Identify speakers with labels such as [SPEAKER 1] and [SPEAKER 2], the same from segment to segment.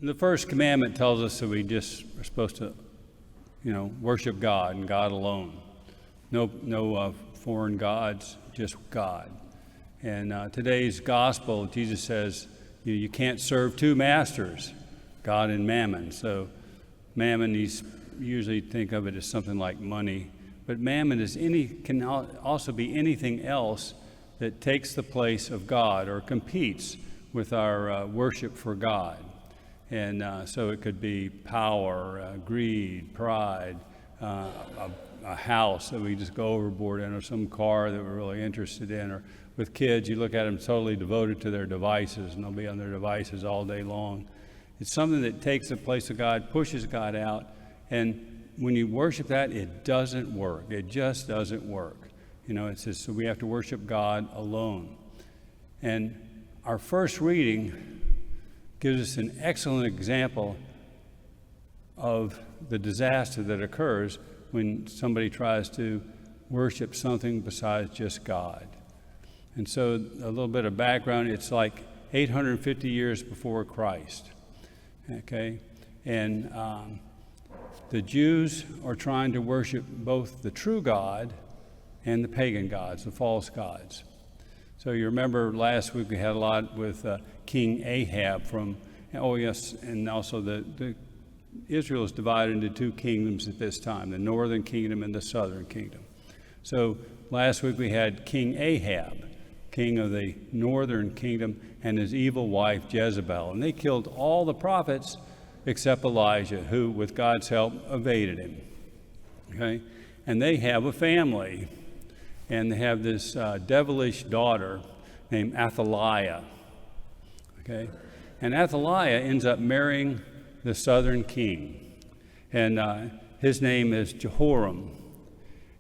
[SPEAKER 1] The first commandment tells us that we just are supposed to, worship God and God alone. No foreign gods, just God. And today's gospel, Jesus says, you can't serve two masters, God and mammon. So mammon, you usually think of it as something like money. But mammon can also be anything else that takes the place of God or competes with our worship for God. And so it could be power, greed, pride, a house that we just go overboard in, or some car that we're really interested in. Or with kids, you look at them totally devoted to their devices, and they'll be on their devices all day long. It's something that takes the place of God, pushes God out, and when you worship that, it doesn't work. It just doesn't work. It says, so we have to worship God alone. And our first reading gives us an excellent example of the disaster that occurs when somebody tries to worship something besides just God. And so a little bit of background, it's like 850 years before Christ, okay? And the Jews are trying to worship both the true God and the pagan gods, the false gods. So you remember last week we had a lot with King Ahab and also Israel is divided into two kingdoms at this time, the northern kingdom and the southern kingdom. So last week we had King Ahab, king of the northern kingdom, and his evil wife Jezebel. And they killed all the prophets except Elijah, who, with God's help, evaded him. Okay? And they have a family. And they have this devilish daughter named Athaliah. Okay? And Athaliah ends up marrying the southern king. And his name is Jehoram.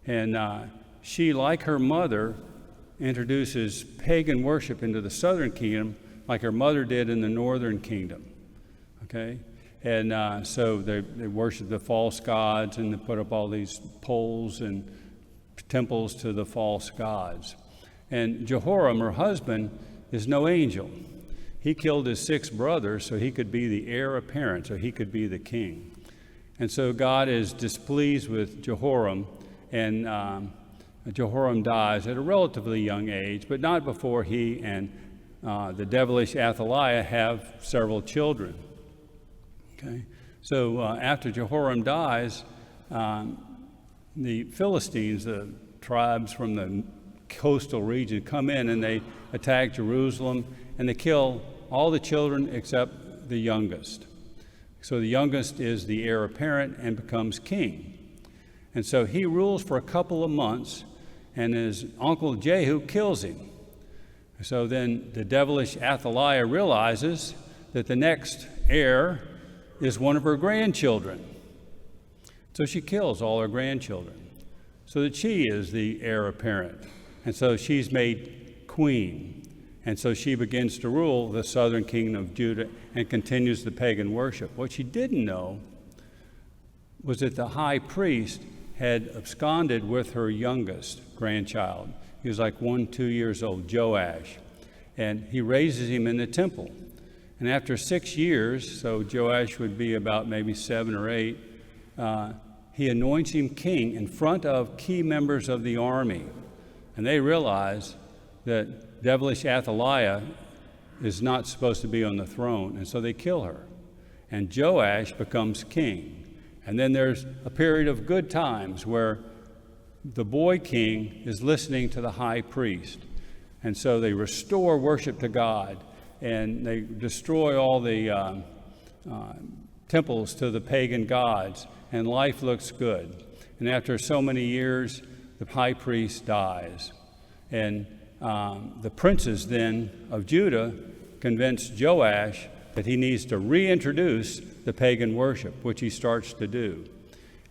[SPEAKER 1] And she, like her mother, introduces pagan worship into the southern kingdom like her mother did in the northern kingdom. Okay? And so they worship the false gods, and they put up all these poles and temples to the false gods. And Jehoram, her husband, is no angel. He killed his 6 brothers so he could be the heir apparent, so he could be the king. And so God is displeased with Jehoram, and Jehoram dies at a relatively young age, but not before he and the devilish Athaliah have several children. Okay, so after Jehoram dies, the Philistines, the tribes from the coastal region, come in and they attack Jerusalem, and they kill all the children except the youngest. So the youngest is the heir apparent and becomes king. And so he rules for a couple of months, and his uncle Jehu kills him. So then the devilish Athaliah realizes that the next heir is one of her grandchildren. So she kills all her grandchildren so that she is the heir apparent. And so she's made queen. And so she begins to rule the southern kingdom of Judah and continues the pagan worship. What she didn't know was that the high priest had absconded with her youngest grandchild. He was like 2 years old, Joash. And he raises him in the temple. And after 6 years, so Joash would be about maybe 7 or 8, he anoints him king in front of key members of the army. And they realize that devilish Athaliah is not supposed to be on the throne, and so they kill her. And Joash becomes king. And then there's a period of good times where the boy king is listening to the high priest. And so they restore worship to God, and they destroy all the temples to the pagan gods, and life looks good. And after so many years, the high priest dies. And the princes then of Judah convince Joash that he needs to reintroduce the pagan worship, which he starts to do.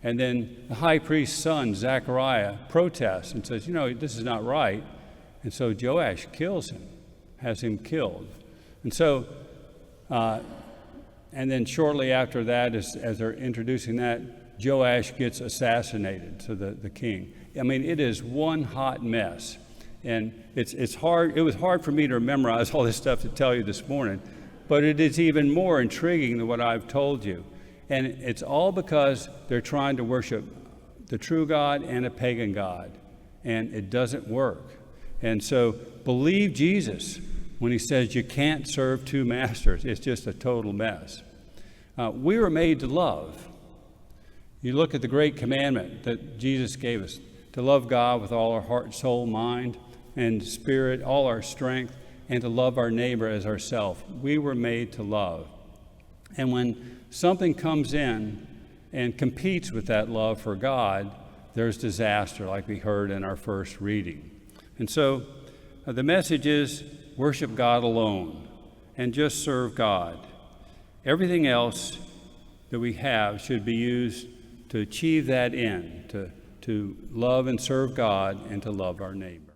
[SPEAKER 1] And then the high priest's son, Zechariah, protests and says, this is not right. And so Joash kills him, has him killed. And so, and then shortly after that, as they're introducing that, Joash gets assassinated to the king. I mean, it is one hot mess. And it's hard. It was hard for me to memorize all this stuff to tell you this morning, but it is even more intriguing than what I've told you. And it's all because they're trying to worship the true God and a pagan God, and it doesn't work. And so believe Jesus when he says you can't serve two masters. It's just a total mess. We were made to love. You look at the great commandment that Jesus gave us, to love God with all our heart, soul, mind, and spirit, all our strength, and to love our neighbor as ourselves. We were made to love. And when something comes in and competes with that love for God, there's disaster, like we heard in our first reading. And so the message is worship God alone and just serve God. Everything else that we have should be used to achieve that end, to love and serve God and to love our neighbor.